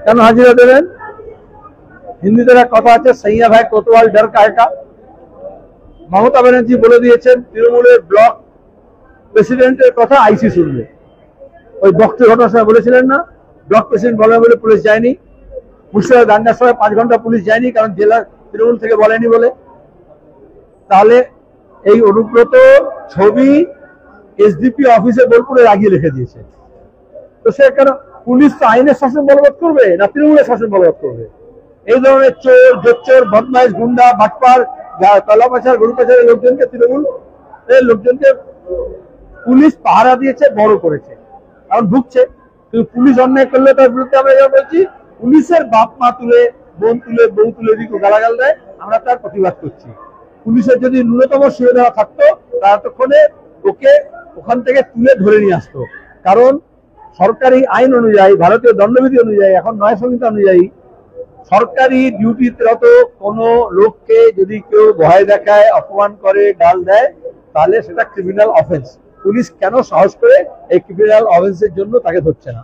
কেন হাজিরা দেবেন? হিন্দিতে এক কথা আছে, সৈয়া ভাই কোতোয়াল ডর কায়কা। মমতা ব্যানার্জি বলে দিয়েছেন তৃণমূলের ব্লক প্রেসিডেন্টের কথা আইসি শুনবে। ওই বক্তব্য ঘটনার সময় বলেছিলেন না, ব্লক প্রেসিডেন্ট বলে বলে পুলিশ যায়নি। মুর্শিদাবাদ দাঙ্গার সময় 5 ঘন্টা পুলিশ যায়নি, কারণ জেলার তৃণমূল থেকে বলেনি বলে। তাহলে এই অনুব্রত ছবি এসডিপি অফিসে বোলপুরে লাগিয়ে রেখে দিয়েছে। তো সে কেন, পুলিশ তো আইনের শাসন বলবৎ করবে না তৃণমূলের শাসন বলবৎ করবে? এই ধরনের চোর, জোচ্চোর, বদমাইশ, গুন্ডা, বাটপার, তলা পাচার, গরু পাচারের লোকজনকে তৃণমূল লোকজনকে পুলিশ পাহারা দিয়েছে, বড় করেছে, কারণ ঢুকছে। কিন্তু পুলিশ অন্যায় করলে তার বিরুদ্ধে আমরা যেমন বলছি, পুলিশের বাপ মা তুলে, বোন তুলে, বউ তুলে দিকে গালাগাল দেয়, আমরা তার প্রতিবাদ করছি। পুলিশের যদি ন্যূনতম সুবিধা থাকতো, তারা ততক্ষণে ওকে ওখান থেকে তুলে ধরে নিয়ে আসতো। কারণ সরকারি আইন অনুযায়ী, ভারতীয় দণ্ডবিধি অনুযায়ী, এখন 9 সংহিতা অনুযায়ী, সরকারি ডিউটিরত কোন লোককে যদি কেউ ভয় দেখায়, অপমান করে, গাল দেয়, তাহলে সেটা ক্রিমিনাল অফেন্স। পুলিশ কেন সাহস করে এই ক্রিমিনাল অফেন্সের জন্য তাকে ধরছে না?